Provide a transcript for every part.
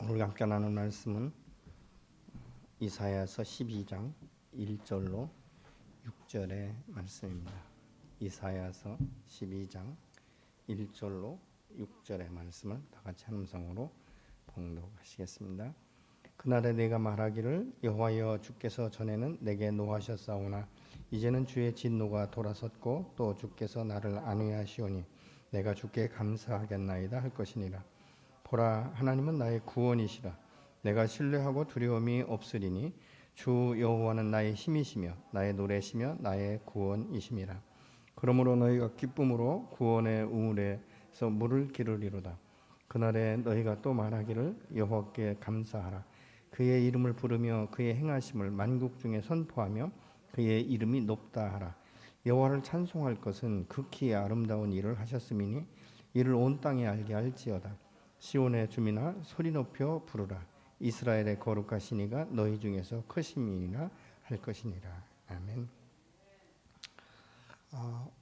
오늘 함께 나눈 말씀은 이사야서 12장 1절로 6절의 말씀입니다. 이사야서 12장 1절로 6절의 말씀을 다 같이 함성으로 봉독하시겠습니다. 그날에 내가 말하기를 여호와여 주께서 전에는 내게 노하셨사오나 이제는 주의 진노가 돌아섰고 또 주께서 나를 안위하시오니 내가 주께 감사하겠나이다 할 것이니라. 보라, 하나님은 나의 구원이시라. 내가 신뢰하고 두려움이 없으리니 주 여호와는 나의 힘이시며 나의 노래시며 나의 구원이심이라. 그러므로 너희가 기쁨으로 구원의 우물에서 물을 기르리로다. 그날에 너희가 또 말하기를 여호와께 감사하라. 그의 이름을 부르며 그의 행하심을 만국 중에 선포하며 그의 이름이 높다 하라. 여호와를 찬송할 것은 극히 아름다운 일을 하셨음이니 이를 온 땅에 알게 할지어다. 시온의 주민아 소리 높여 부르라. 이스라엘의 거룩하신 이가 너희 중에서 크심이니라 할 것이니라. 아멘.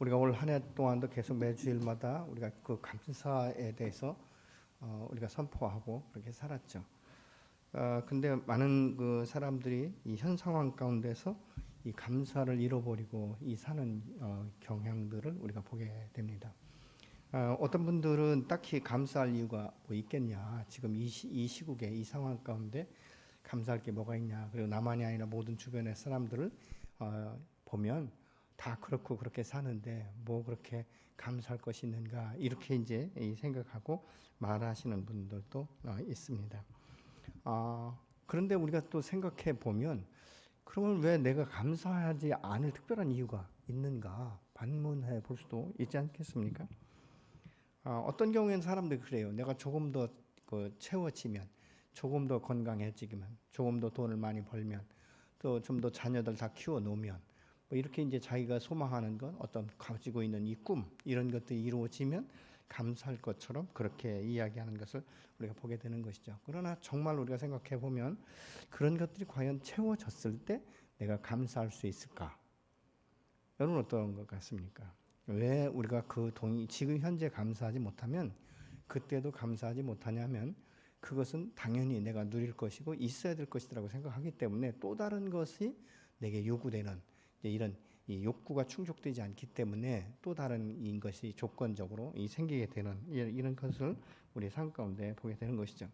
우리가 올 한 해 동안도 계속 매주일마다 우리가 그 감사에 대해서 우리가 선포하고 그렇게 살았죠. 근데 많은 그 사람들이 이 현 상황 가운데서 이 감사를 잃어버리고 이 사는 경향들을 우리가 보게 됩니다. 어떤 분들은 딱히 감사할 이유가 뭐 있겠냐, 지금 이 시국에 이 상황 가운데 감사할 게 뭐가 있냐, 그리고 나만이 아니라 모든 주변의 사람들을 보면 다 그렇고 그렇게 사는데 뭐 그렇게 감사할 것이 있는가, 이렇게 이제 생각하고 말하시는 분들도 있습니다. 그런데 우리가 또 생각해 보면 그러면 왜 내가 감사하지 않을 특별한 이유가 있는가 반문해 볼 수도 있지 않겠습니까? 어떤 경우에는 사람들이 그래요. 내가 조금 더 채워지면, 조금 더 건강해지면, 조금 더 돈을 많이 벌면, 또 좀 더 자녀들 다 키워 놓으면, 뭐 이렇게 이제 자기가 소망하는 건 어떤 가지고 있는 이 꿈, 이런 것들이 이루어지면 감사할 것처럼 그렇게 이야기하는 것을 우리가 보게 되는 것이죠. 그러나 정말 우리가 생각해 보면 그런 것들이 과연 채워졌을 때 내가 감사할 수 있을까? 여러분 어떤 것 같습니까? 왜 우리가 그 돈이 지금 현재 감사하지 못하면 그때도 감사하지 못하냐면 그것은 당연히 내가 누릴 것이고 있어야 될 것이라고 생각하기 때문에 또 다른 것이 내게 요구되는 이런 이 욕구가 충족되지 않기 때문에 또 다른 것이 조건적으로 생기게 되는 이런 것을 우리 삶 가운데 보게 되는 것이죠.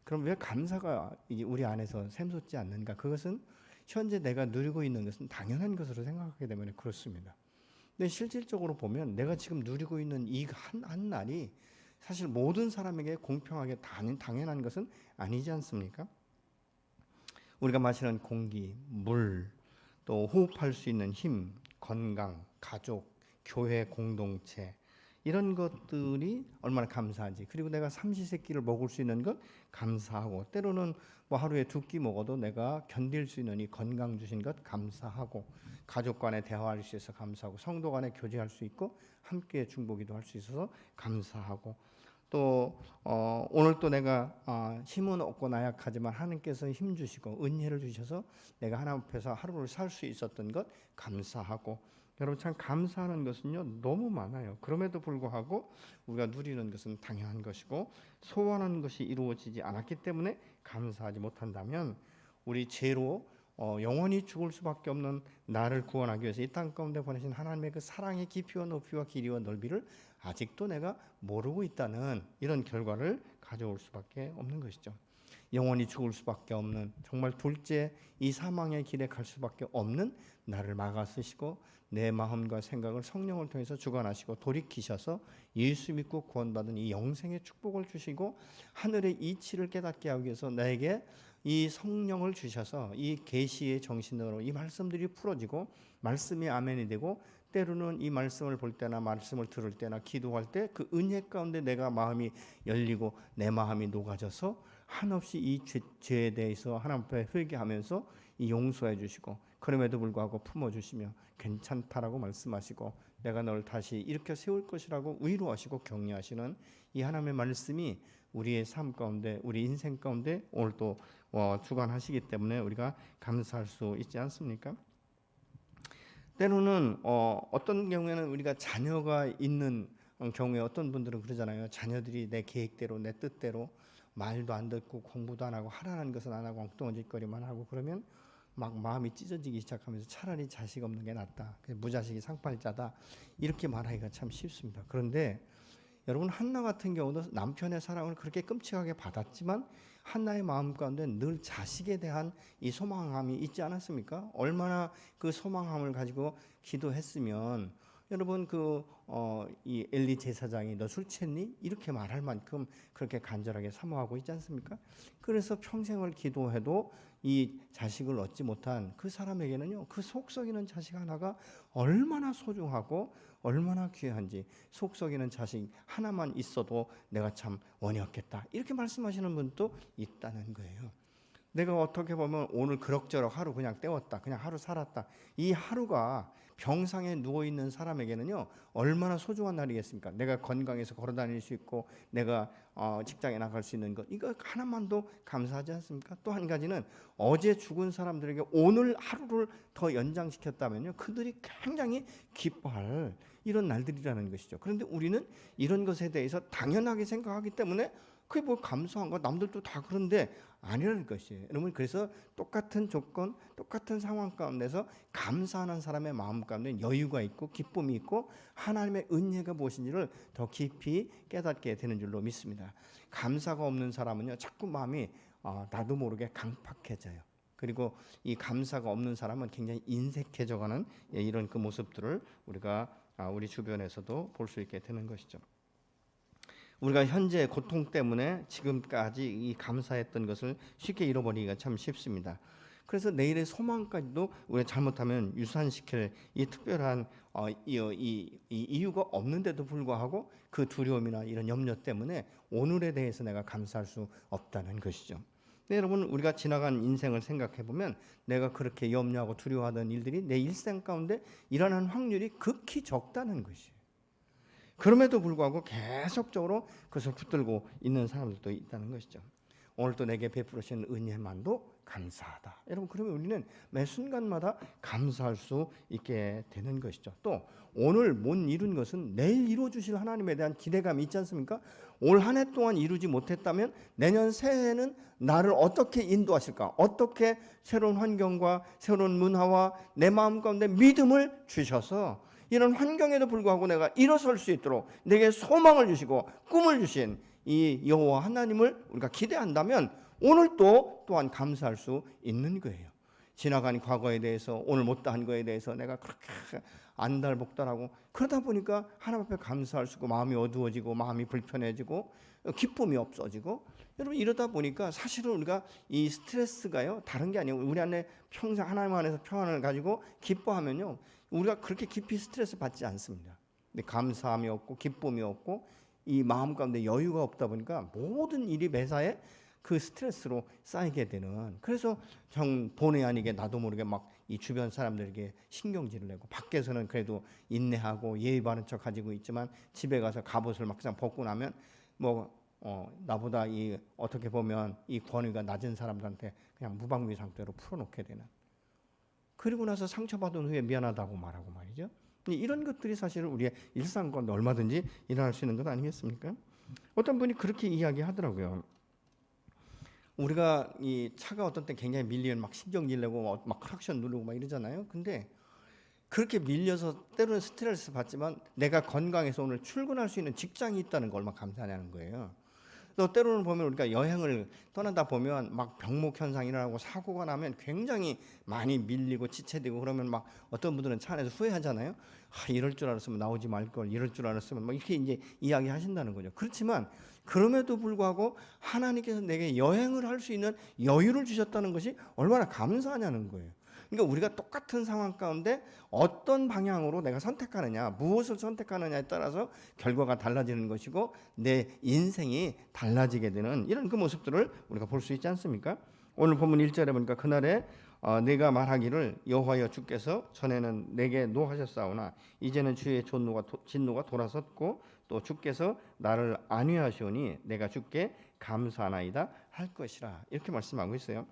그럼 왜 감사가 우리 안에서 샘솟지 않는가? 그것은 현재 내가 누리고 있는 것은 당연한 것으로 생각하기 때문에 그렇습니다. 근데 실질적으로 보면 내가 지금 누리고 있는 이 한 날이 사실 모든 사람에게 공평하게 당연한 것은 아니지 않습니까? 우리가 마시는 공기, 물, 또 호흡할 수 있는 힘, 건강, 가족, 교회 공동체, 이런 것들이 얼마나 감사한지, 그리고 내가 삼시세끼를 먹을 수 있는 것 감사하고, 때로는 뭐 하루에 2끼 먹어도 내가 견딜 수 있는 이 건강 주신 것 감사하고, 가족 간에 대화할 수 있어서 감사하고, 성도 간에 교제할 수 있고 함께 중보기도 할 수 있어서 감사하고, 또 오늘 또 내가 힘은 없고 나약하지만 하나님께서 힘 주시고 은혜를 주셔서 내가 하나님 앞에서 하루를 살 수 있었던 것 감사하고, 여러분 참 감사하는 것은요 너무 많아요. 그럼에도 불구하고 우리가 누리는 것은 당연한 것이고 소원하는 것이 이루어지지 않았기 때문에 감사하지 못한다면 우리 죄로 영원히 죽을 수밖에 없는 나를 구원하기 위해서 이 땅 가운데 보내신 하나님의 그 사랑의 깊이와 높이와 길이와 넓이를 아직도 내가 모르고 있다는 이런 결과를 가져올 수밖에 없는 것이죠. 영원히 죽을 수밖에 없는, 정말 둘째 이 사망의 길에 갈 수밖에 없는 나를 막아 쓰시고 내 마음과 생각을 성령을 통해서 주관하시고 돌이키셔서 예수 믿고 구원받은 이 영생의 축복을 주시고 하늘의 이치를 깨닫게 하기 위해서 나에게 이 성령을 주셔서 이 계시의 정신으로 이 말씀들이 풀어지고 말씀이 아멘이 되고, 때로는 이 말씀을 볼 때나 말씀을 들을 때나 기도할 때 그 은혜 가운데 내가 마음이 열리고 내 마음이 녹아져서 한없이 이 죄에 대해서 하나님 앞에 회개하면서 이 용서해 주시고, 그럼에도 불구하고 품어주시며 괜찮다라고 말씀하시고 내가 널 다시 일으켜 세울 것이라고 위로하시고 격려하시는 이 하나님의 말씀이 우리의 삶 가운데, 우리 인생 가운데 오늘 또 주관하시기 때문에 우리가 감사할 수 있지 않습니까? 때로는 어떤 경우에는 우리가 자녀가 있는 경우에 어떤 분들은 그러잖아요. 자녀들이 내 계획대로 내 뜻대로 말도 안 듣고 공부도 안 하고 하라는 것은 안 하고 엉뚱어짓거리만 하고 그러면 막 마음이 찢어지기 시작하면서 차라리 자식 없는 게 낫다. 무자식이 상팔자다. 이렇게 말하기가 참 쉽습니다. 그런데 여러분 한나 같은 경우도 남편의 사랑을 그렇게 끔찍하게 받았지만 한나의 마음 가운데 늘 자식에 대한 이 소망함이 있지 않았습니까? 얼마나 그 소망함을 가지고 기도했으면 여러분 이 엘리 제사장이 너 술 취했니? 이렇게 말할 만큼 그렇게 간절하게 사모하고 있지 않습니까? 그래서 평생을 기도해도 이 자식을 얻지 못한 그 사람에게는요, 그 속 썩이는 자식 하나가 얼마나 소중하고 얼마나 귀한지, 속 썩이는 자식 하나만 있어도 내가 참 원이었겠다. 이렇게 말씀하시는 분도 있다는 거예요. 내가 어떻게 보면 오늘 그럭저럭 하루 그냥 때웠다. 그냥 하루 살았다. 이 하루가 병상에 누워있는 사람에게는요, 얼마나 소중한 날이겠습니까? 내가 건강해서 걸어 다닐 수 있고, 내가 직장에 나갈 수 있는 것, 이거 하나만도 감사하지 않습니까? 또 한 가지는 어제 죽은 사람들에게 오늘 하루를 더 연장시켰다면요, 그들이 굉장히 기뻐할 이런 날들이라는 것이죠. 그런데 우리는 이런 것에 대해서 당연하게 생각하기 때문에 그게 뭐 감사한 거, 남들도 다 그런데 아니라는 것이에요. 여러분, 그래서 똑같은 조건, 똑같은 상황 가운데서 감사하는 사람의 마음 가운데 여유가 있고 기쁨이 있고 하나님의 은혜가 무엇인지를 더 깊이 깨닫게 되는 줄로 믿습니다. 감사가 없는 사람은요, 자꾸 마음이 나도 모르게 강팍해져요. 그리고 이 감사가 없는 사람은 굉장히 인색해져가는 이런 그 모습들을 우리가 우리 주변에서도 볼 수 있게 되는 것이죠. 우리가 현재 고통 때문에 지금까지 이 감사했던 것을 쉽게 잃어버리기가 참 쉽습니다. 그래서 내일의 소망까지도 우리가 잘못하면 유산시킬 이 특별한 이 이유가 없는데도 불구하고 그 두려움이나 이런 염려 때문에 오늘에 대해서 내가 감사할 수 없다는 것이죠. 근데 여러분, 우리가 지나간 인생을 생각해 보면 내가 그렇게 염려하고 두려워하던 일들이 내 일생 가운데 일어나는 확률이 극히 적다는 것이에요. 그럼에도 불구하고 계속적으로 그것을 붙들고 있는 사람들도 있다는 것이죠. 오늘 또 내게 베풀으신 은혜만도 감사하다. 여러분, 그러면 우리는 매 순간마다 감사할 수 있게 되는 것이죠. 또 오늘 못 이룬 것은 내일 이루어 주실 하나님에 대한 기대감이 있지 않습니까? 올 한 해 동안 이루지 못했다면 내년 새해에는 나를 어떻게 인도하실까? 어떻게 새로운 환경과 새로운 문화와 내 마음 가운데 믿음을 주셔서 이런 환경에도 불구하고 내가 일어설 수 있도록 내게 소망을 주시고 꿈을 주신 이 여호와 하나님을 우리가 기대한다면 오늘 또한 감사할 수 있는 거예요. 지나간 과거에 대해서, 오늘 못다한 거에 대해서 내가 그렇게 안달복달하고 그러다 보니까 하나님 앞에 감사할 수 없고 마음이 어두워지고 마음이 불편해지고 기쁨이 없어지고, 여러분, 이러다 보니까 사실은 우리가 이 스트레스가요, 다른 게 아니고 우리 안에 평생 하나님 안에서 평안을 가지고 기뻐하면요, 우리가 그렇게 깊이 스트레스 받지 않습니다. 근데 감사함이 없고 기쁨이 없고 이 마음 가운데 여유가 없다 보니까 모든 일이 매사에 그 스트레스로 쌓이게 되는, 그래서 본의 아니게 나도 모르게 막 이 주변 사람들에게 신경질을 내고, 밖에서는 그래도 인내하고 예의 바른 척 가지고 있지만 집에 가서 갑옷을 막상 벗고 나면 나보다 이 어떻게 보면 이 권위가 낮은 사람들한테 그냥 무방비 상태로 풀어놓게 되는, 그리고 나서 상처받은 후에 미안하다고 말하고 말이죠. 이런 것들이 사실 우리의 일상 가운데 얼마든지 일어날 수 있는 것 아니겠습니까? 어떤 분이 그렇게 이야기하더라고요. 우리가 이 차가 어떤 때 굉장히 밀리면 막 신경질 내고 막 크락션 누르고 막 이러잖아요. 근데 그렇게 밀려서 때로는 스트레스 받지만 내가 건강해서 오늘 출근할 수 있는 직장이 있다는 걸 얼마나 감사하냐는 거예요. 또 때로는 보면 우리가 여행을 떠나다 보면 막 병목 현상이 일어나고 사고가 나면 굉장히 많이 밀리고 지체되고 그러면 막 어떤 분들은 차 안에서 후회하잖아요. 이럴 줄 알았으면 나오지 말걸, 이럴 줄 알았으면 막 이렇게 이제 이야기하신다는 거죠. 그렇지만 그럼에도 불구하고 하나님께서 내게 여행을 할 수 있는 여유를 주셨다는 것이 얼마나 감사하냐는 거예요. 그러니까 우리가 똑같은 상황 가운데 어떤 방향으로 내가 선택하느냐, 무엇을 선택하느냐에 따라서 결과가 달라지는 것이고 내 인생이 달라지게 되는 이런 그 모습들을 우리가 볼 수 있지 않습니까? 오늘 본문 1절에 보니까 그날에 내가 말하기를 여호와여 주께서 전에는 내게 노하셨사오나 이제는 주의 진노가 돌아섰고 또 주께서 나를 안위하시오니 내가 주께 감사하나이다 할 것이라, 이렇게 말씀하고 있어요.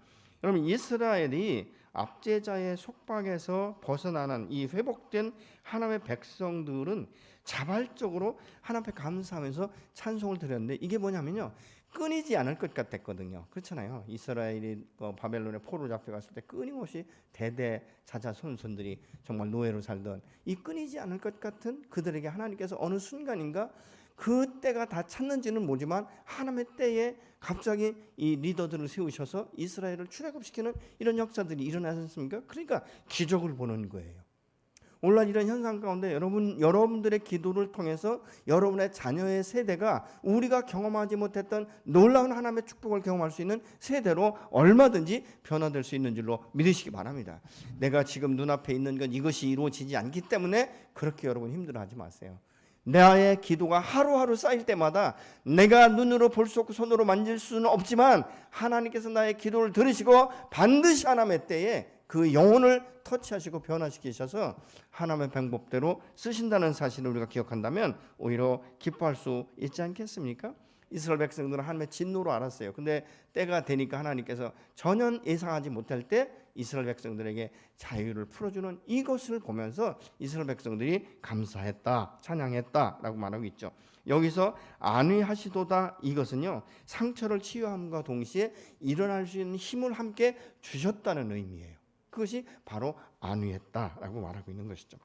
여러분, 이스라엘이 압제자의 속박에서 벗어나는 이 회복된 하나님의 백성들은 자발적으로 하나님 앞에 감사하면서 찬송을 드렸는데, 이게 뭐냐면요, 끊이지 않을 것 같았거든요. 그렇잖아요. 이스라엘이 바벨론의 포로 잡혀갔을 때 끊임없이 대대 자자손손들이 정말 노예로 살던 이 끊이지 않을 것 같은 그들에게 하나님께서 어느 순간인가 그 때가 다 찼는지는 모르지만 하나님의 때에 갑자기 이 리더들을 세우셔서 이스라엘을 출애굽시키는 이런 역사들이 일어나지 않습니까? 그러니까 기적을 보는 거예요. 오늘날 이런 현상 가운데 여러분들의 기도를 통해서 여러분의 자녀의 세대가 우리가 경험하지 못했던 놀라운 하나님의 축복을 경험할 수 있는 세대로 얼마든지 변화될 수 있는 줄로 믿으시기 바랍니다. 내가 지금 눈앞에 있는 건 이것이 이루어지지 않기 때문에 그렇게 여러분 힘들어하지 마세요. 나의 기도가 하루하루 쌓일 때마다 내가 눈으로 볼 수 없고 손으로 만질 수는 없지만 하나님께서 나의 기도를 들으시고 반드시 하나님의 때에 그 영혼을 터치하시고 변화시키셔서 하나님의 방법대로 쓰신다는 사실을 우리가 기억한다면 오히려 기뻐할 수 있지 않겠습니까? 이스라엘 백성들은 하나님의 진노로 알았어요. 근데 때가 되니까 하나님께서 전혀 예상하지 못할 때 이스라엘 백성들에게 자유를 풀어주는 이것을 보면서 이스라엘 백성들이 감사했다, 찬양했다라고 말하고 있죠. 여기서 안위하시도다 이것은요, 상처를 치유함과 동시에 일어날 수 있는 힘을 함께 주셨다는 의미예요. 그것이 바로 안위했다라고 말하고 있는 것이죠.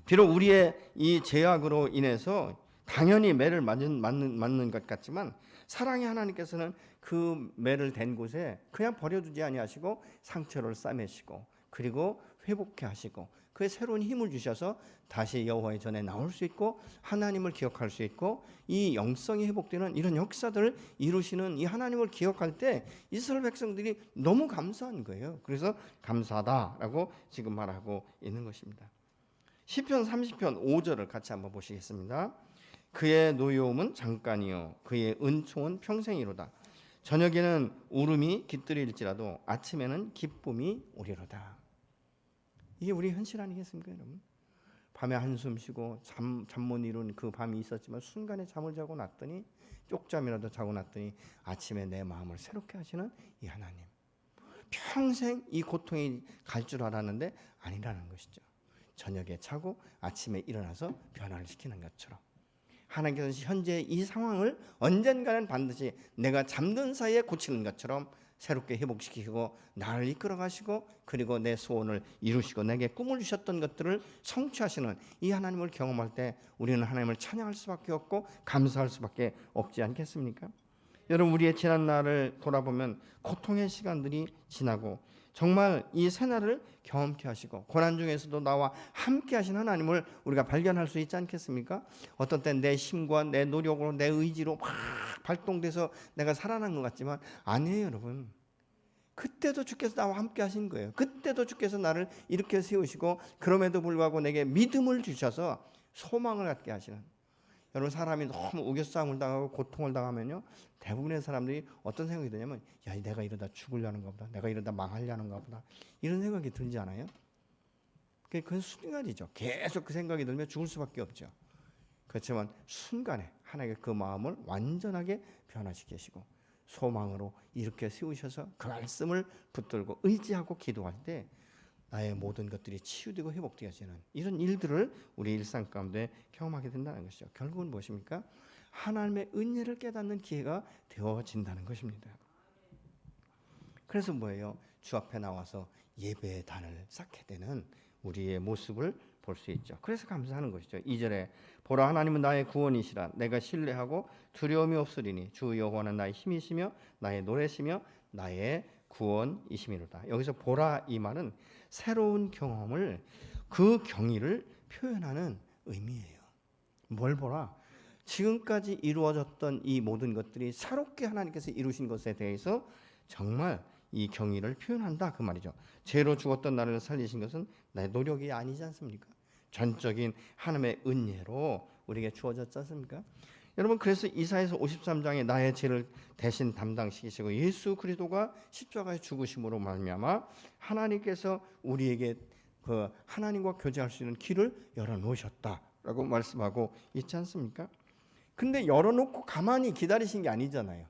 비록 우리의 이 죄악으로 인해서 당연히 매를 맞는 것 같지만 사랑의 하나님께서는 그 매를 댄 곳에 그냥 버려두지 아니하시고 상처를 싸매시고 그리고 회복해 하시고 그에 새로운 힘을 주셔서 다시 여호와의 전에 나올 수 있고 하나님을 기억할 수 있고 이 영성이 회복되는 이런 역사들을 이루시는 이 하나님을 기억할 때 이스라엘 백성들이 너무 감사한 거예요. 그래서 감사하다라고 지금 말하고 있는 것입니다. 시편 30편 5절을 같이 한번 보시겠습니다. 그의 노여움은 잠깐이요 그의 은총은 평생이로다. 저녁에는 울음이 깃들일지라도 아침에는 기쁨이 오리로다. 이게 우리 현실 아니겠습니까, 여러분? 밤에 한숨 쉬고 잠 못 이룬 그 밤이 있었지만 순간에 잠을 자고 났더니 쪽잠이라도 자고 났더니 아침에 내 마음을 새롭게 하시는 이 하나님. 평생 이 고통이 갈 줄 알았는데 아니라는 것이죠. 저녁에 자고 아침에 일어나서 변화를 시키는 것처럼 하나님께서 현재 이 상황을 언젠가는 반드시 내가 잠든 사이에 고치는 것처럼 새롭게 회복시키고 나를 이끌어 가시고 그리고 내 소원을 이루시고 내게 꿈을 주셨던 것들을 성취하시는 이 하나님을 경험할 때 우리는 하나님을 찬양할 수밖에 없고 감사할 수밖에 없지 않겠습니까? 여러분, 우리의 지난 날을 돌아보면 고통의 시간들이 지나고 정말 이 새날을 경험케 하시고 고난 중에서도 나와 함께 하신 하나님을 우리가 발견할 수 있지 않겠습니까? 어떤 땐 내 힘과 내 노력으로 내 의지로 막 발동돼서 내가 살아난 것 같지만 아니에요, 여러분. 그때도 주께서 나와 함께 하신 거예요. 그때도 주께서 나를 이렇게 세우시고 그럼에도 불구하고 내게 믿음을 주셔서 소망을 갖게 하시는. 여러분, 사람이 너무 우겨싸움을 당하고 고통을 당하면요 대부분의 사람들이 어떤 생각이 드냐면 야, 내가 이러다 죽으려는가 보다, 내가 이러다 망하려는가 보다, 이런 생각이 들지 않아요? 그건 순간이죠. 계속 그 생각이 들면 죽을 수밖에 없죠. 그렇지만 순간에 하나님께 그 마음을 완전하게 변화시키시고 소망으로 이렇게 세우셔서 그 말씀을 붙들고 의지하고 기도할 때 나의 모든 것들이 치유되고 회복되어지는 이런 일들을 우리 일상 가운데 경험하게 된다는 것이죠. 결국은 무엇입니까? 하나님의 은혜를 깨닫는 기회가 되어진다는 것입니다. 그래서 뭐예요? 주 앞에 나와서 예배의 단을 쌓게 되는 우리의 모습을 볼 수 있죠. 그래서 감사하는 것이죠. 2절에 보라, 하나님은 나의 구원이시라. 내가 신뢰하고 두려움이 없으리니 주 여호와는 나의 힘이시며 나의 노래시며 나의 구원이심이로다. 여기서 보라 이 말은 새로운 경험을, 그 경의를 표현하는 의미예요. 뭘 보라? 지금까지 이루어졌던 이 모든 것들이 새롭게 하나님께서 이루신 것에 대해서 정말 이 경의를 표현한다 그 말이죠. 죄로 죽었던 나를 살리신 것은 나의 노력이 아니지 않습니까? 전적인 하나님의 은혜로 우리에게 주어졌지 않습니까? 여러분, 그래서 이사야서 53장에 나의 죄를 대신 담당시키시고 예수 그리스도가 십자가에 죽으심으로 말미암아 하나님께서 우리에게 그 하나님과 교제할 수 있는 길을 열어놓으셨다라고 말씀하고 있지 않습니까? 근데 열어놓고 가만히 기다리신 게 아니잖아요.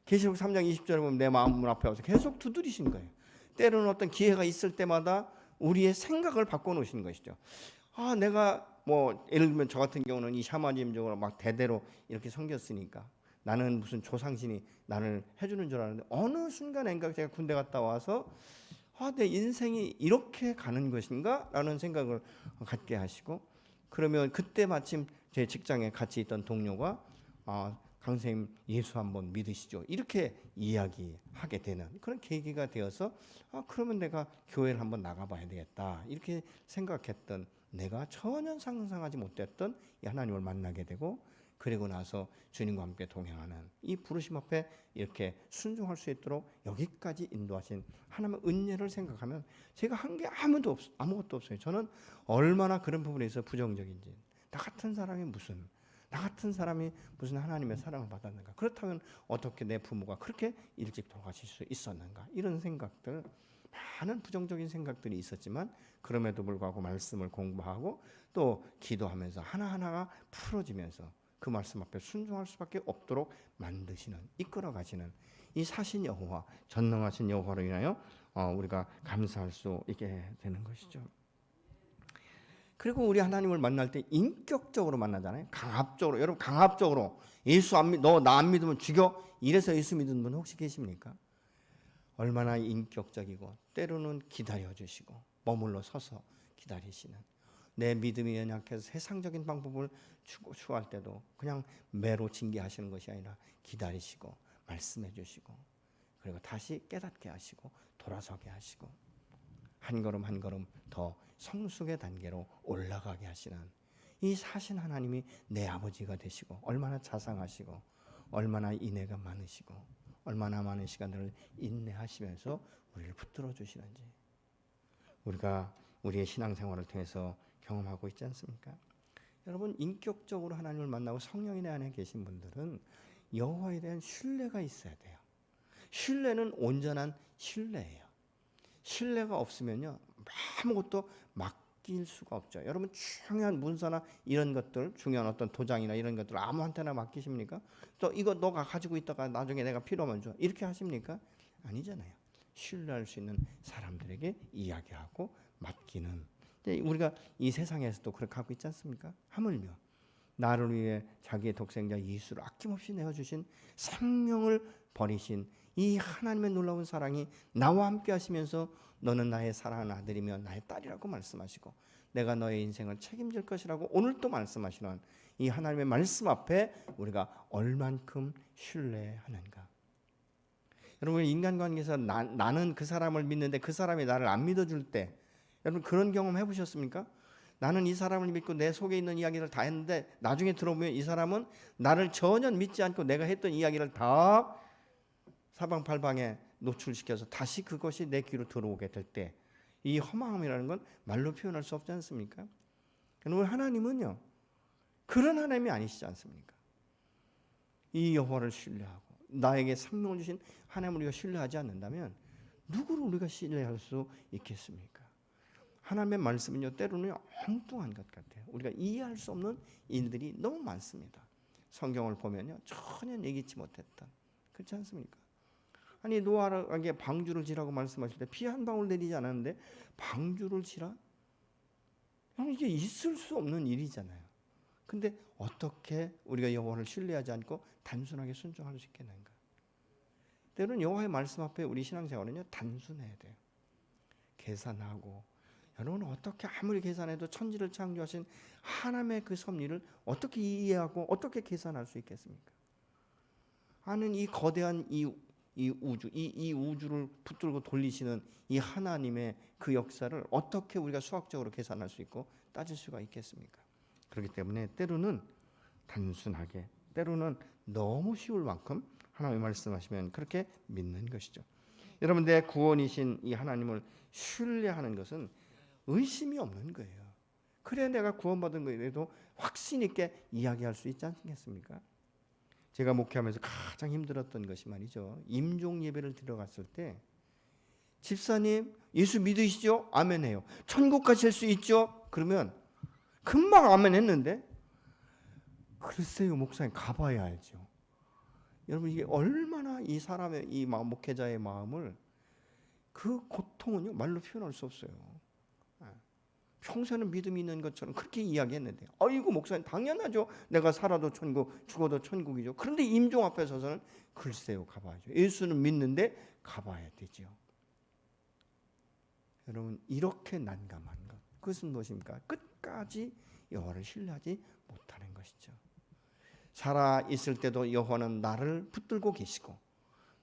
계시록 3장 20절에 보면 내 마음 앞에 와서 계속 두드리신 거예요. 때로는 어떤 기회가 있을 때마다 우리의 생각을 바꿔놓으신 것이죠. 아, 내가 뭐 예를 들면 저 같은 경우는 이 샤머니즘적으로 막 대대로 이렇게 섬겼으니까 나는 무슨 조상신이 나를 해주는 줄 알았는데 어느 순간인가 제가 군대 갔다 와서 내 인생이 이렇게 가는 것인가? 라는 생각을 갖게 하시고, 그러면 그때 마침 제 직장에 같이 있던 동료가 강 선생님 예수 한번 믿으시죠? 이렇게 이야기하게 되는 그런 계기가 되어서 그러면 내가 교회를 한번 나가봐야 되겠다 이렇게 생각했던, 내가 전혀 상상하지 못했던 이 하나님을 만나게 되고, 그리고 나서 주님과 함께 동행하는 이 부르심 앞에 이렇게 순종할 수 있도록 여기까지 인도하신 하나님의 은혜를 생각하면 제가 한 게 아무것도 없어요. 저는 얼마나 그런 부분에서 부정적인지, 나 같은 사람이 무슨 하나님의 사랑을 받았는가, 그렇다면 어떻게 내 부모가 그렇게 일찍 돌아가실 수 있었는가, 이런 생각들, 많은 부정적인 생각들이 있었지만 그럼에도 불구하고 말씀을 공부하고 또 기도하면서 하나하나가 풀어지면서 그 말씀 앞에 순종할 수밖에 없도록 만드시는, 이끌어 가시는 이 사신 여호와, 전능하신 여호와로 인하여 우리가 감사할 수 있게 되는 것이죠. 그리고 우리 하나님을 만날 때 인격적으로 만나잖아요. 강압적으로. 여러분, 강압적으로 예수 너 나 안 믿으면 죽여, 이래서 예수 믿는 분 혹시 계십니까? 얼마나 인격적이고 때로는 기다려주시고 머물러 서서 기다리시는, 내 믿음이 연약해서 세상적인 방법을 추구할 때도 그냥 매로 징계하시는 것이 아니라 기다리시고 말씀해 주시고, 그리고 다시 깨닫게 하시고 돌아서게 하시고 한 걸음 한 걸음 더 성숙의 단계로 올라가게 하시는 이 사신 하나님이 내 아버지가 되시고, 얼마나 자상하시고 얼마나 인애가 많으시고 얼마나 많은 시간들을 인내하시면서 우리를 붙들어 주시는지 우리가 우리의 신앙생활을 통해서 경험하고 있지 않습니까? 여러분, 인격적으로 하나님을 만나고 성령이 내 안에 계신 분들은 여호와에 대한 신뢰가 있어야 돼요. 신뢰는 온전한 신뢰예요. 신뢰가 없으면요, 아무것도 맡길 수가 없죠. 여러분, 중요한 문서나 이런 것들, 중요한 어떤 도장이나 이런 것들 아무한테나 맡기십니까? 또 이거 너가 가지고 있다가 나중에 내가 필요하면 줘, 이렇게 하십니까? 아니잖아요. 신뢰할 수 있는 사람들에게 이야기하고 맡기는, 우리가 이 세상에서도 그렇게 하고 있지 않습니까? 하물며 나를 위해 자기의 독생자 예수를 아낌없이 내어주신, 생명을 버리신 이 하나님의 놀라운 사랑이 나와 함께 하시면서 너는 나의 사랑하는 아들이며 나의 딸이라고 말씀하시고 내가 너의 인생을 책임질 것이라고 오늘 또 말씀하시는 이 하나님의 말씀 앞에 우리가 얼만큼 신뢰하는가. 여러분, 인간관계에서 나는 그 사람을 믿는데 그 사람이 나를 안 믿어줄 때, 여러분 그런 경험 해보셨습니까? 나는 이 사람을 믿고 내 속에 있는 이야기를 다 했는데 나중에 들어보면 이 사람은 나를 전혀 믿지 않고 내가 했던 이야기를 다 사방팔방에 노출시켜서 다시 그것이 내 귀로 들어오게 될 때 이 허망함이라는 건 말로 표현할 수 없지 않습니까? 그런데 하나님은요, 그런 하나님이 아니시지 않습니까? 이 여호와를 신뢰하고 나에게 생명을 주신 하나님을 우리가 신뢰하지 않는다면 누구를 우리가 신뢰할 수 있겠습니까? 하나님의 말씀은요, 때로는 엉뚱한 것 같아요. 우리가 이해할 수 없는 일들이 너무 많습니다. 성경을 보면요, 전혀 예기치 못했던, 그렇지 않습니까? 아니, 노아에게 방주를 지라고 말씀하실 때 피 한 방울 내리지 않았는데 방주를 지라? 이게 있을 수 없는 일이잖아요. 근데 어떻게 우리가 여호와를 신뢰하지 않고 단순하게 순종할 수 있겠는가? 때로는 여호와의 말씀 앞에 우리 신앙생활은요, 단순해야 돼요. 계산하고, 여러분 어떻게 아무리 계산해도 천지를 창조하신 하나님의 그 섭리를 어떻게 이해하고 어떻게 계산할 수 있겠습니까? 하는 이 거대한 이 우주, 이 우주를 붙들고 돌리시는 이 하나님의 그 역사를 어떻게 우리가 수학적으로 계산할 수 있고 따질 수가 있겠습니까? 그렇기 때문에 때로는 단순하게, 때로는 너무 쉬울 만큼 하나님이 말씀하시면 그렇게 믿는 것이죠. 여러분, 내 구원이신 이 하나님을 신뢰하는 것은 의심이 없는 거예요. 그래야 내가 구원받은 거에 대해서 확신 있게 이야기할 수 있지 않겠습니까? 제가 목회하면서 가장 힘들었던 것이 말이죠, 임종 예배를 들어갔을 때 집사님 예수 믿으시죠? 아멘 해요. 천국 가실 수 있죠? 그러면 금방 아멘 했는데 글쎄요 목사님 가봐야 알죠. 여러분, 이게 얼마나 이 사람의 이 목회자의 마음을, 그 고통은요 말로 표현할 수 없어요. 평소에는 믿음이 있는 것처럼 그렇게 이야기했는데, 아이고 목사님 당연하죠. 내가 살아도 천국, 죽어도 천국이죠. 그런데 임종 앞에 서서는 글쎄요, 가봐야죠. 예수는 믿는데 가봐야 되죠. 여러분, 이렇게 난감한 것, 그것은 무엇입니까? 끝까지 여호와를 신뢰하지 못하는 것이죠. 살아 있을 때도 여호와는 나를 붙들고 계시고,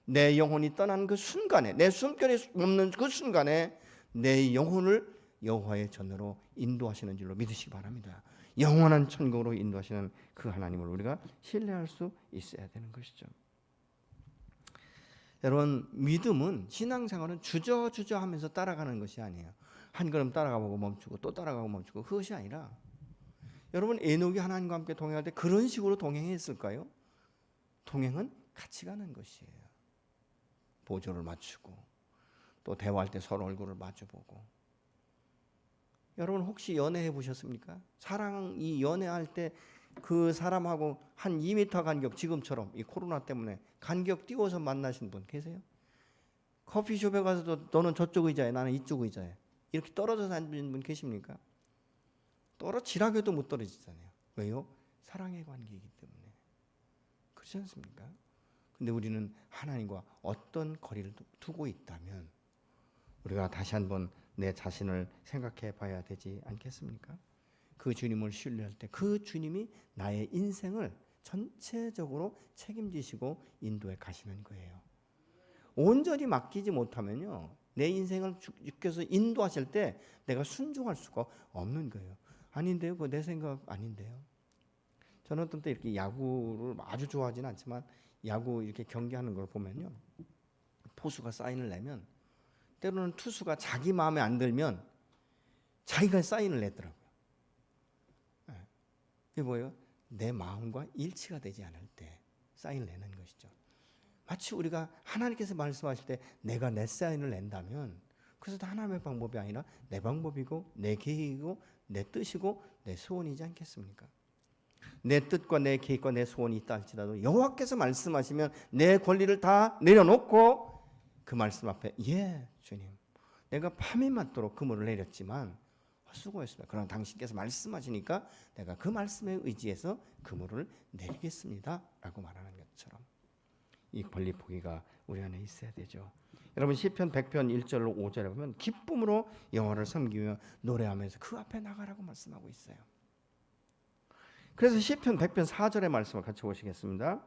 내 영혼이 떠난 그 순간에, 내 숨결이 없는 그 순간에 내 영혼을 여호와의 전으로 인도하시는 줄로 믿으시기 바랍니다. 영원한 천국으로 인도하시는 그 하나님을 우리가 신뢰할 수 있어야 되는 것이죠. 여러분, 믿음은, 신앙생활은 주저주저 하면서 따라가는 것이 아니에요. 한 걸음 따라가보고 멈추고 또 따라가고 멈추고, 그것이 아니라, 여러분 에녹이 하나님과 함께 동행할 때 그런 식으로 동행했을까요? 동행은 같이 가는 것이에요. 보조를 맞추고 또 대화할 때 서로 얼굴을 마주보고. 여러분 혹시 연애해 보셨습니까? 사랑이 연애할 때 그 사람하고 한 2m 간격, 지금처럼 이 코로나 때문에 간격 띄워서 만나신 분 계세요? 커피숍에 가서도 너는 저쪽 의자에 나는 이쪽 의자에 이렇게 떨어져서 앉은 분 계십니까? 떨어지라고도 못 떨어지잖아요. 왜요? 사랑의 관계이기 때문에. 그렇지 않습니까? 근데 우리는 하나님과 어떤 거리를 두고 있다면 우리가 다시 한번 내 자신을 생각해 봐야 되지 않겠습니까? 그 주님을 신뢰할 때 그 주님이 나의 인생을 전체적으로 책임지시고 인도해 가시는 거예요. 온전히 맡기지 못하면요, 내 인생을 주께서 인도하실 때 내가 순종할 수가 없는 거예요. 아닌데요, 그거 내 생각 아닌데요. 저는 어떤 때 이렇게 야구를 아주 좋아하지는 않지만 야구 이렇게 경기하는 걸 보면요, 포수가 사인을 내면 때로는 투수가 자기 마음에 안 들면 자기가 사인을 내더라고요. 그게 뭐예요? 내 마음과 일치가 되지 않을 때 사인을 내는 것이죠. 마치 우리가 하나님께서 말씀하실 때 내가 내 사인을 낸다면 그것도 하나님의 방법이 아니라 내 방법이고 내 계획이고 내 뜻이고 내 소원이지 않겠습니까? 내 뜻과 내 계획과 내 소원이 있다 할지라도 여호와께서 말씀하시면 내 권리를 다 내려놓고 그 말씀 앞에, 예 주님, 내가 밤이 맞도록 그물을 내렸지만 수고했습니다. 그러나 당신께서 말씀하시니까 내가 그 말씀에 의지해서 그물을 내리겠습니다 라고 말하는 것처럼 이 권리 포기가 우리 안에 있어야 되죠. 여러분 시편 100편 1절로 5절에 보면 기쁨으로 여호와를 섬기며 노래하면서 그 앞에 나가라고 말씀하고 있어요. 그래서 시편 100편 4절의 말씀을 같이 보시겠습니다.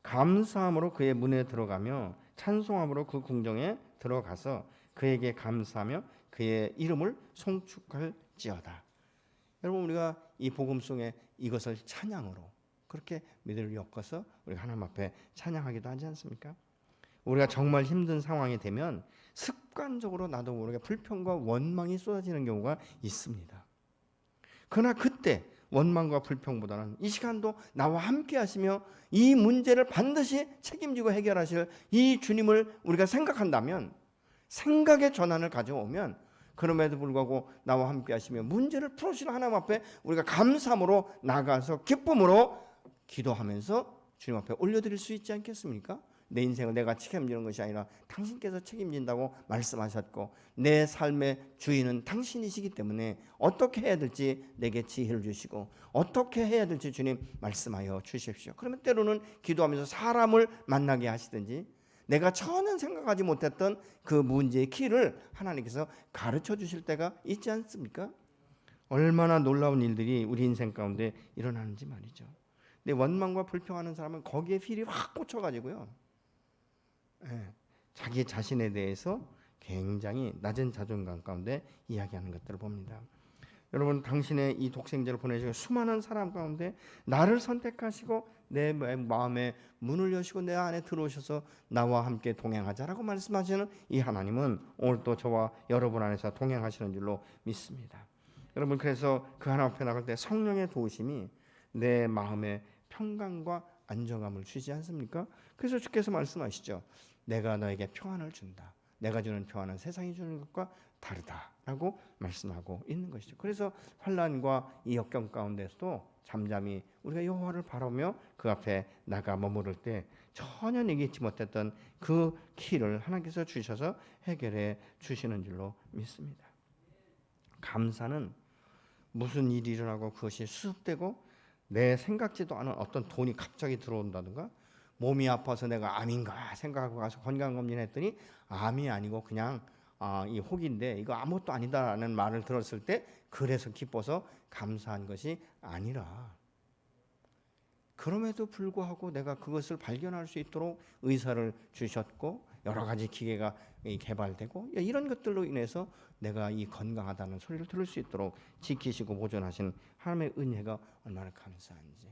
감사함으로 그의 문에 들어가며 찬송함으로 그 궁정에 들어가서 그에게 감사하며 그의 이름을 송축할지어다. 여러분 우리가 이 복음송에 이것을 찬양으로 그렇게 믿음을 엮어서 우리가 하나님 앞에 찬양하기도 하지 않습니까? 우리가 정말 힘든 상황이 되면 습관적으로 나도 모르게 불평과 원망이 쏟아지는 경우가 있습니다. 그러나 그때 원망과 불평보다는 이 시간도 나와 함께 하시며 이 문제를 반드시 책임지고 해결하실 이 주님을 우리가 생각한다면, 생각의 전환을 가져오면 그럼에도 불구하고 나와 함께 하시며 문제를 풀어주시는 하나님 앞에 우리가 감사함으로 나가서 기쁨으로 기도하면서 주님 앞에 올려드릴 수 있지 않겠습니까? 내 인생을 내가 책임지는 것이 아니라 당신께서 책임진다고 말씀하셨고 내 삶의 주인은 당신이시기 때문에 어떻게 해야 될지 내게 지혜를 주시고 어떻게 해야 될지 주님 말씀하여 주십시오. 그러면 때로는 기도하면서 사람을 만나게 하시든지 내가 전혀 생각하지 못했던 그 문제의 키를 하나님께서 가르쳐 주실 때가 있지 않습니까? 얼마나 놀라운 일들이 우리 인생 가운데 일어나는지 말이죠. 근데 원망과 불평하는 사람은 거기에 필이 확 꽂혀가지고요, 자기 자신에 대해서 굉장히 낮은 자존감 가운데 이야기하는 것들을 봅니다. 여러분 당신의 이 독생자를 보내시고 수많은 사람 가운데 나를 선택하시고 내 마음에 문을 여시고 내 안에 들어오셔서 나와 함께 동행하자라고 말씀하시는 이 하나님은 오늘 또 저와 여러분 안에서 동행하시는 줄로 믿습니다. 여러분 그래서 그 하나님 앞에 나갈 때 성령의 도우심이 내 마음에 평강과 안정감을 주지 않습니까? 그래서 주께서 말씀하시죠. 내가 너에게 평안을 준다. 내가 주는 평안은 세상이 주는 것과 다르다라고 말씀하고 있는 것이죠. 그래서 환난과 이 역경 가운데서도 잠잠히 우리가 여호와를 바라보며 그 앞에 나가 머무를 때 전혀 얘기치 못했던 그 키를 하나님께서 주셔서 해결해 주시는 줄로 믿습니다. 감사는 무슨 일이 일어나고 그것이 수습되고 내 생각지도 않은 어떤 돈이 갑자기 들어온다든가 몸이 아파서 내가 암인가 생각하고 가서 건강검진했더니 암이 아니고 그냥 이 혹인데 이거 아무것도 아니다라는 말을 들었을 때 그래서 기뻐서 감사한 것이 아니라 그럼에도 불구하고 내가 그것을 발견할 수 있도록 의사를 주셨고 여러 가지 기계가 개발되고 이런 것들로 인해서 내가 이 건강하다는 소리를 들을 수 있도록 지키시고 보존하신 하나님의 은혜가 얼마나 감사한지.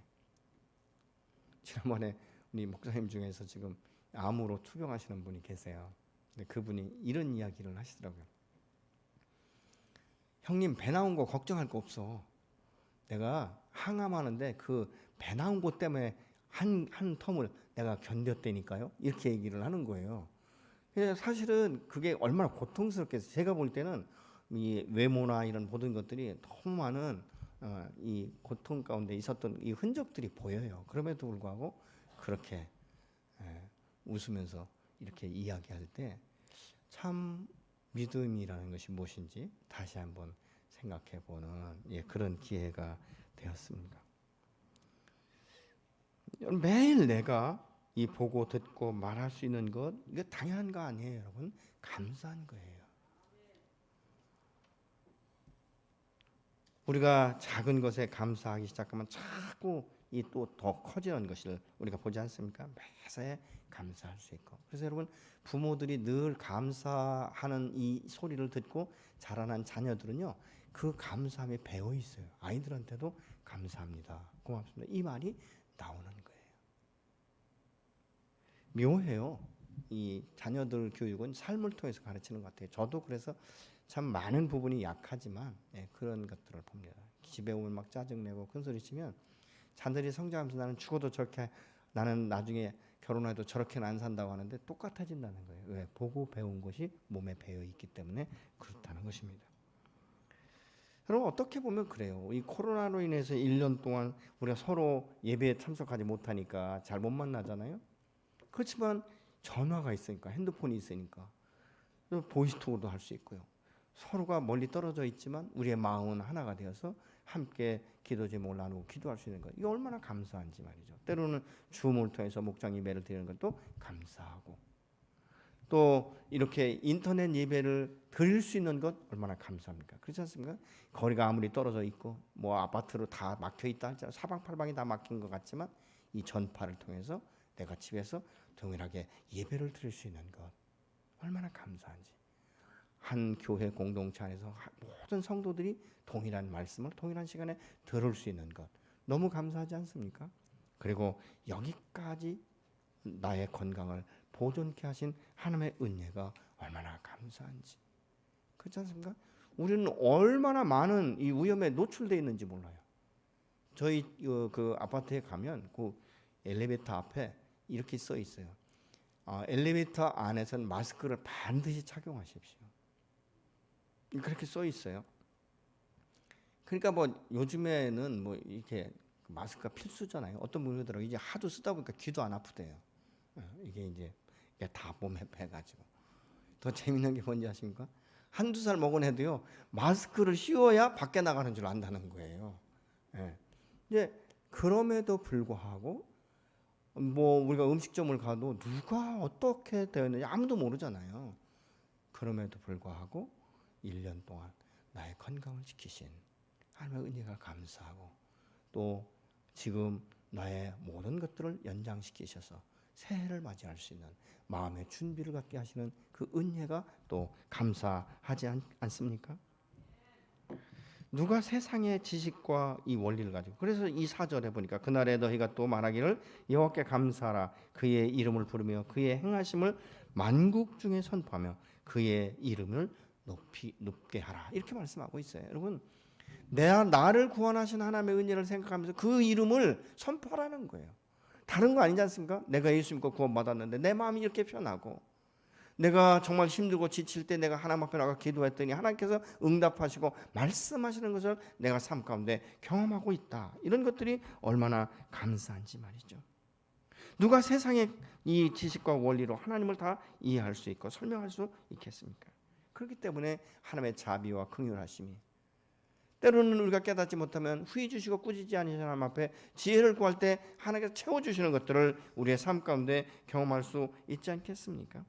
지난번에 우리 목사님 중에서 지금 암으로 투병하시는 분이 계세요. 근데 그분이 이런 이야기를 하시더라고요. 형님 배 나온 거 걱정할 거 없어. 내가 항암하는데 그 배 나온 것 때문에 한 텀을 내가 견뎠다니까요. 이렇게 얘기를 하는 거예요. 사실은 그게 얼마나 고통스럽겠어요. 제가 볼 때는 이 외모나 이런 모든 것들이 너무 많은 이 고통 가운데 있었던 이 흔적들이 보여요. 그럼에도 불구하고 그렇게 웃으면서 이렇게 이야기할 때 참 믿음이라는 것이 무엇인지 다시 한번 생각해 보는 그런 기회가 되었습니다. 매일 내가 이 보고 듣고 말할 수 있는 것 이거 당연한 거 아니에요, 여러분. 감사한 거예요. 우리가 작은 것에 감사하기 시작하면 자꾸 이 또 더 커지는 것을 우리가 보지 않습니까? 매사에 감사할 수 있고. 그래서 여러분 부모들이 늘 감사하는 이 소리를 듣고 자라난 자녀들은요 그 감사함에 배어 있어요. 아이들한테도 감사합니다, 고맙습니다 이 말이 나오는 거예요. 묘해요. 이 자녀들 교육은 삶을 통해서 가르치는 것 같아요. 저도 그래서 참 많은 부분이 약하지만 그런 것들을 봅니다. 집에 오면 막 짜증내고 큰소리 치면 자녀들이 성장하면서 나는 죽어도 저렇게 나는 나중에 결혼해도 저렇게는 안 산다고 하는데 똑같아진다는 거예요. 왜? 보고 배운 것이 몸에 배어 있기 때문에 그렇다는 것입니다. 여러분 어떻게 보면 그래요. 이 코로나로 인해서 1년 동안 우리가 서로 예배에 참석하지 못하니까 잘 못 만나잖아요. 그렇지만 전화가 있으니까 핸드폰이 있으니까 보이스톡으로도 할 수 있고요. 서로가 멀리 떨어져 있지만 우리의 마음은 하나가 되어서 함께 기도 제목을 나누고 기도할 수 있는 것. 이게 얼마나 감사한지 말이죠. 때로는 줌을 통해서 목장 예배를 드리는 것도 감사하고 또 이렇게 인터넷 예배를 드릴 수 있는 것 얼마나 감사합니까? 그렇지 않습니까? 거리가 아무리 떨어져 있고 뭐 아파트로 다 막혀 있다 할지라도 사방팔방이 다 막힌 것 같지만 이 전파를 통해서 내가 집에서 동일하게 예배를 드릴 수 있는 것 얼마나 감사한지. 한 교회 공동체 안에서 모든 성도들이 동일한 말씀을 동일한 시간에 들을 수 있는 것 너무 감사하지 않습니까? 그리고 여기까지 나의 건강을 보존케 하신 하나님의 은혜가 얼마나 감사한지. 그렇지 않습니까? 우리는 얼마나 많은 이 위험에 노출되어 있는지 몰라요. 저희 그 아파트에 가면 그 엘리베이터 앞에 이렇게 써 있어요. 엘리베이터 안에서는 마스크를 반드시 착용하십시오. 그렇게 써 있어요. 그러니까 뭐 요즘에는 뭐 이렇게 마스크가 필수잖아요. 어떤 분이 그러더라고요. 이제 하도 쓰다 보니까 귀도 안 아프대요. 이게 이제 다 몸에 배가지고. 더 재밌는 게 뭔지 아십니까? 한두 살 먹은 애도요 마스크를 씌워야 밖에 나가는 줄 안다는 거예요. 이제 그럼에도 불구하고 뭐 우리가 음식점을 가도 누가 어떻게 되었는지 아무도 모르잖아요. 그럼에도 불구하고 1년 동안 나의 건강을 지키신 하나님의 은혜가 감사하고 또 지금 나의 모든 것들을 연장시키셔서 새해를 맞이할 수 있는 마음의 준비를 갖게 하시는 그 은혜가 또 감사하지 않습니까? 누가 세상의 지식과 이 원리를 가지고 그래서 이 4절에 보니까 그날에 너희가 또 말하기를 여호와께 감사하라 그의 이름을 부르며 그의 행하심을 만국 중에 선포하며 그의 이름을 높게 하라 이렇게 말씀하고 있어요. 여러분 나를 구원하신 하나님의 은혜를 생각하면서 그 이름을 선포하라는 거예요. 다른 거 아니지 않습니까? 내가 예수 믿고 구원받았는데 내 마음이 이렇게 편하고 내가 정말 힘들고 지칠 때 내가 하나님 앞에 나가 기도했더니 하나님께서 응답하시고 말씀하시는 것을 내가 삶 가운데 경험하고 있다. 이런 것들이 얼마나 감사한지 말이죠. 누가 세상의 이 지식과 원리로 하나님을 다 이해할 수 있고 설명할 수 있겠습니까? 그렇기 때문에 하나님의 자비와 긍휼하심이 때로는 우리가 깨닫지 못하면 후히 주시고 꾸짖지 아니하시는 하나님 앞에 지혜를 구할 때 하나님께서 채워주시는 것들을 우리의 삶 가운데 경험할 수 있지 않겠습니까?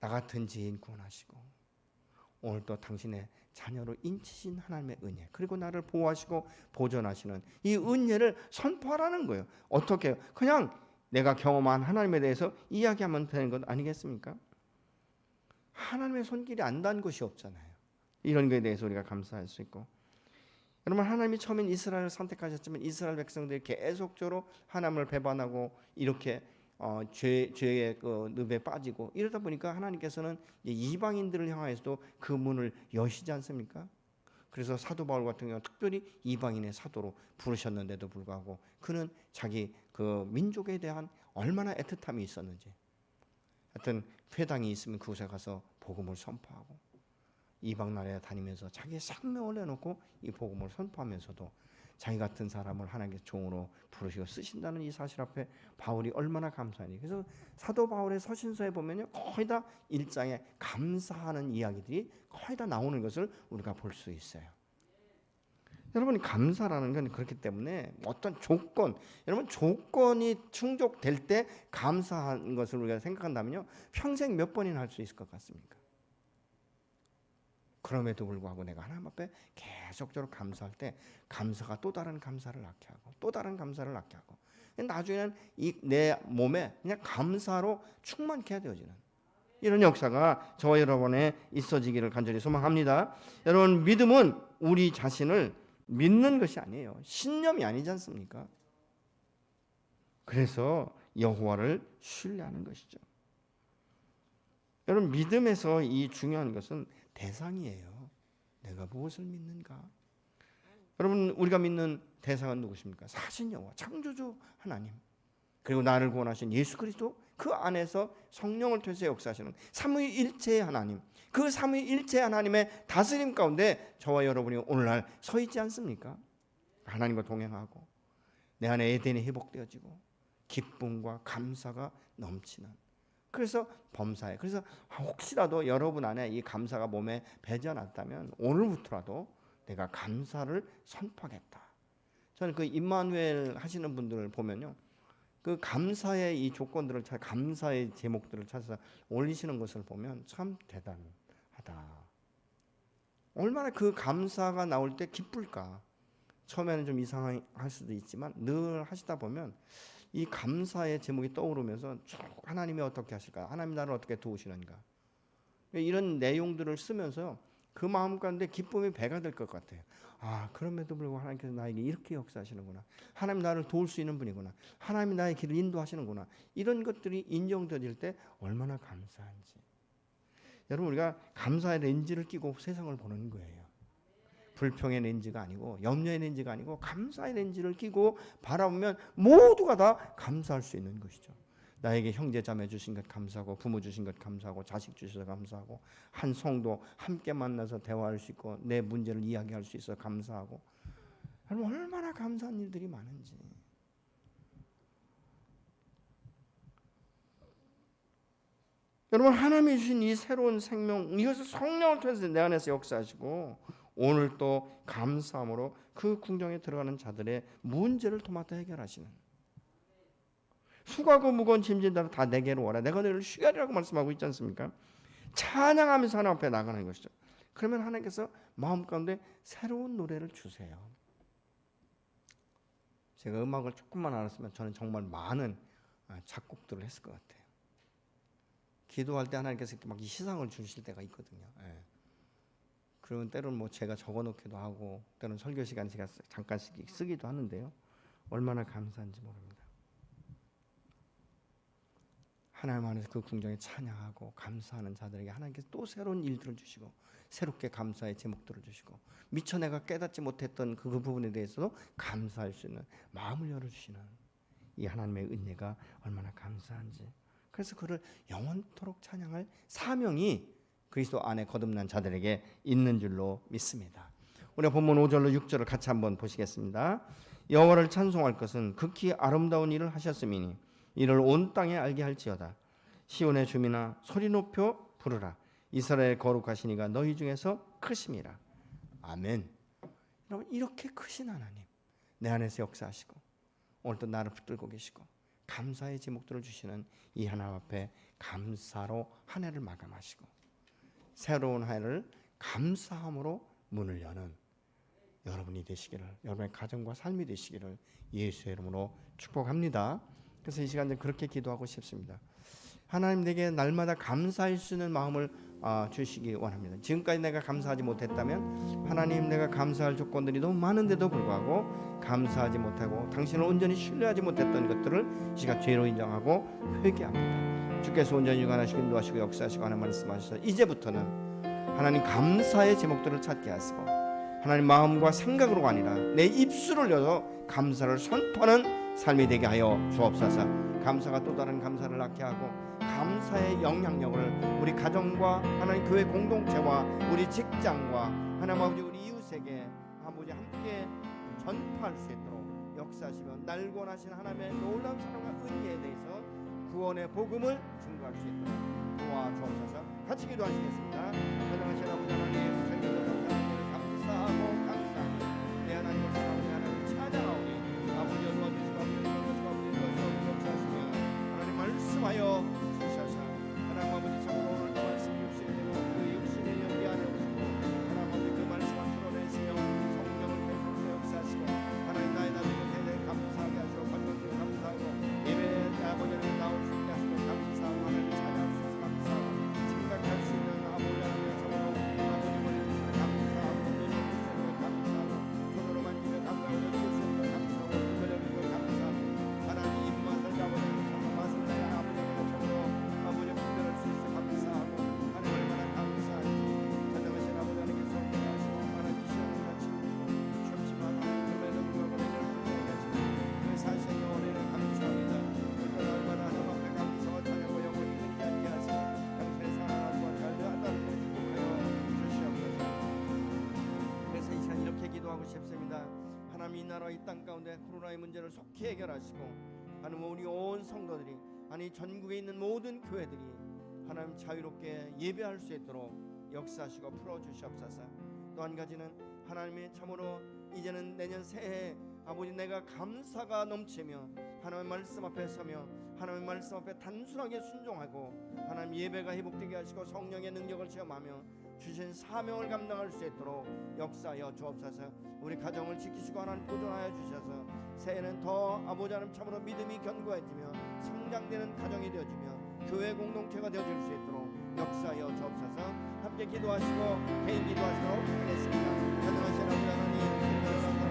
나 같은 지혜인 구원하시고 오늘 또 당신의 자녀로 인치신 하나님의 은혜, 그리고 나를 보호하시고 보존하시는 이 은혜를 선포하라는 거예요. 어떻게 해요? 그냥 내가 경험한 하나님에 대해서 이야기하면 되는 것 아니겠습니까? 하나님의 손길이 안 닿은 것이 없잖아요. 이런 것에 대해서 우리가 감사할 수 있고, 여러분 하나님이 처음엔 이스라엘을 선택하셨지만 이스라엘 백성들이 계속적으로 하나님을 배반하고 이렇게 죄의 그 늪에 빠지고 이러다 보니까 하나님께서는 이방인들을 향해서도 그 문을 여시지 않습니까? 그래서 사도 바울 같은 경우 특별히 이방인의 사도로 부르셨는데도 불구하고 그는 자기 그 민족에 대한 얼마나 애틋함이 있었는지, 하여튼 회당이 있으면 그곳에 가서 복음을 선포하고 이방 나라에 다니면서 자기의 생명을 내놓고 이 복음을 선포하면서도 자기 같은 사람을 하나님께서 종으로 부르시고 쓰신다는 이 사실 앞에 바울이 얼마나 감사하니. 그래서 사도 바울의 서신서에 보면요, 거의 다 1장에 감사하는 이야기들이 거의 다 나오는 것을 우리가 볼 수 있어요. 여러분, 감사라는 건 그렇기 때문에 어떤 조건, 여러분 조건이 충족될 때 감사한 것을 우리가 생각한다면요, 평생 몇 번이나 할 수 있을 것 같습니까? 그럼에도 불구하고 내가 하나님 앞에 계속적으로 감사할 때 감사가 또 다른 감사를 낳게 하고 또 다른 감사를 낳게 하고 나중에는 이 내 몸에 그냥 감사로 충만케 되어지는 이런 역사가 저와 여러분에 있어지기를 간절히 소망합니다. 여러분, 믿음은 우리 자신을 믿는 것이 아니에요. 신념이 아니지 않습니까? 그래서 여호와를 신뢰하는 것이죠. 여러분, 믿음에서 이 중요한 것은 대상이에요. 내가 무엇을 믿는가? 여러분, 우리가 믿는 대상은 누구십니까? 사신 여호와, 창조주 하나님, 그리고 나를 구원하신 예수 그리스도, 그 안에서 성령을 통해서 역사하시는 삼위일체의 하나님, 그 삼위일체 하나님의 다스림 가운데 저와 여러분이 오늘날 서 있지 않습니까? 하나님과 동행하고 내 안에 에덴이 회복되어지고 기쁨과 감사가 넘치는, 그래서 범사에, 그래서 혹시라도 여러분 안에 이 감사가 몸에 배지 않았다면 오늘부터라도 내가 감사를 선포하겠다. 저는 그 임마누엘 하시는 분들을 보면요, 그 감사의 이 조건들을 감사의 제목들을 찾아서 올리시는 것을 보면 참 대단하다. 얼마나 그 감사가 나올 때 기쁠까. 처음에는 좀 이상할 수도 있지만 늘 하시다 보면 이 감사의 제목이 떠오르면서 쭉 하나님이 어떻게 하실까, 하나님 나를 어떻게 도우시는가, 이런 내용들을 쓰면서 그 마음 가운데 기쁨이 배가 될 것 같아요. 아, 그럼에도 불구하고 하나님께서 나에게 이렇게 역사하시는구나, 하나님 나를 도울 수 있는 분이구나, 하나님이 나의 길을 인도하시는구나, 이런 것들이 인정되어질 때 얼마나 감사한지. 여러분, 우리가 감사의 렌즈를 끼고 세상을 보는 거예요. 불평의 렌즈가 아니고 염려의 렌즈가 아니고 감사의 렌즈를 끼고 바라보면 모두가 다 감사할 수 있는 것이죠. 나에게 형제 자매 주신 것 감사하고, 부모 주신 것 감사하고, 자식 주셔서 감사하고, 한 성도 함께 만나서 대화할 수 있고 내 문제를 이야기할 수 있어 감사하고. 여러분, 얼마나 감사한 일들이 많은지. 여러분, 하나님이 주신 이 새로운 생명, 이것을 성령을 통해서 내 안에서 역사하시고 오늘 또 감사함으로 그 궁정에 들어가는 자들의 문제를 도맡아 해결하시는, 수고하고 무거운 짐진다면 다 내게로 오라, 내가 너희를 쉬게 하리라고 말씀하고 있지 않습니까? 찬양하면서 하나님 앞에 나가는 것이죠. 그러면 하나님께서 마음 가운데 새로운 노래를 주세요. 제가 음악을 조금만 알았으면 저는 정말 많은 작곡들을 했을 것 같아요. 기도할 때 하나님께서 막 시상을 주실 때가 있거든요. 예. 그러면 때로는 뭐 제가 적어놓기도 하고 때로는 설교 시간 제가 잠깐씩 쓰기도 하는데요. 얼마나 감사한지 모릅니다. 하나님 안에서 그 궁정에 찬양하고 감사하는 자들에게 하나님께서 또 새로운 일들을 주시고 새롭게 감사의 제목들을 주시고 미처 내가 깨닫지 못했던 그 부분에 대해서도 감사할 수 있는 마음을 열어주시는 이 하나님의 은혜가 얼마나 감사한지. 그래서 그를 영원토록 찬양할 사명이 그리스도 안에 거듭난 자들에게 있는 줄로 믿습니다. 우리가 본문 5절로 6절을 같이 한번 보시겠습니다. 여호와를 찬송할 것은 극히 아름다운 일을 하셨음이니 이를 온 땅에 알게 할지어다. 시온의 주민아, 소리 높여 부르라. 이스라엘 거룩하신 이가 너희 중에서 크심이라. 아멘. 여러분, 이렇게 크신 하나님 내 안에서 역사하시고 오늘도 나를 붙들고 계시고 감사의 제목들을 주시는 이 하나님 앞에 감사로 한 해를 마감하시고 새로운 한 해를 감사함으로 문을 여는 여러분이 되시기를, 여러분의 가정과 삶이 되시기를 예수의 이름으로 축복합니다. 그래서 이 시간 그렇게 기도하고 싶습니다. 하나님 내게 날마다 감사할 수 있는 마음을 주시기 원합니다. 지금까지 내가 감사하지 못했다면 하나님, 내가 감사할 조건들이 너무 많은데도 불구하고 감사하지 못하고 당신을 온전히 신뢰하지 못했던 것들을 제가 죄로 인정하고 회개합니다. 주께서 온전히 유관하시고 인도하시고 역사하시고 하는 말씀하셔서 이제부터는 하나님 감사의 제목들을 찾게 하시고 하나님 마음과 생각으로가 아니라 내 입술을 열어 감사를 선포하는 삶이 되게 하여 주옵소서. 감사가 또 다른 감사를 낳게 하고 감사의 영향력을 우리 가정과 하나님 교회 공동체와 우리 직장과 하나님 아버지 우리 이웃에게 아버지 함께 전파할 수 있도록 역사하시며 날고 나신 하나님의 놀라운 사랑과 은혜에 대해서 구원의 복음을 증거할 수 있도록 도와주옵소서. 같이 기도하시겠습니다. 사랑하신 아버지 하나님, 감사하고 감사하니 내 하나님의 사랑을 하나님 찾아나오니 아버지 도와주시고 아버지 역사하시며 하나님 말씀하여 주셔서 하나님 아버지 참으로 오늘도 말씀이 육신이 되고 그 육신의 연기 안에 오시고 하나님 아버지 그 말씀을 풀어내시며 성령을 계속해서 역사하시고 하나님 나의 나중에 세대에 감사하게 하시고 관광도 감사하고 예배에 아버지를 나올 수 있게 하시고 감사하고 하나님 찾아올 수 있어서 감사하고 생각할 수 있는 아버지 하나님의 참으로 아버지 머리를 감사하고 눈을 부시고 감사하고 손으로 만지며 감사하고 부시고 감사하고 눈을 열고 감사하고 하나님 입맛을 아버지 맛을 내 아버지의 참으로 아버지 분별할 수 있어 감사하고 하나님 얼마나 감사한지 전능하신 아버지 하나님께서 하시고 하나님 시험을 마치고 춥지만 그럼에도 불구하고 내를 불쌍히 하시고 그 사실의 은혜를 감사합니다. 그러나 얼마나 하나님 앞에 감사와 찬양과 영광이 있게 하시고 당신의 사랑과 잘되었다는 것을 축복하여 주시옵소서. 그래서 이 시간 이렇게 기도하고 싶습니다. 하나님 이 나라 이 땅 가운데 코로나의 문제를 속히 해결하시고 하나님 우리 온 성도들이 아니 전국에 있는 모든 교회들이 하나님 자유롭게 예배할 수 있도록 역사하시고 풀어주시옵소서. 또 한 가지는 하나님이 참으로 이제는 내년 새해 아버지 내가 감사가 넘치며 하나님의 말씀 앞에 서며 하나님의 말씀 앞에 단순하게 순종하고 하나님 예배가 회복되게 하시고 성령의 능력을 체험하며 주신 사명을 감당할 수 있도록 역사하여 주옵소서. 우리 가정을 지키시고 하나님 보존하여 주셔서 새해는 더 아버지 하나님 참으로 믿음이 견고해지며 성장되는 가정이 되어지며 교회 공동체가 되어질 수 있도록 역사하여 주옵소서. 함께 기도하시고 개인 기도하시도록 하겠습니다. 전능하신 아버지 하나님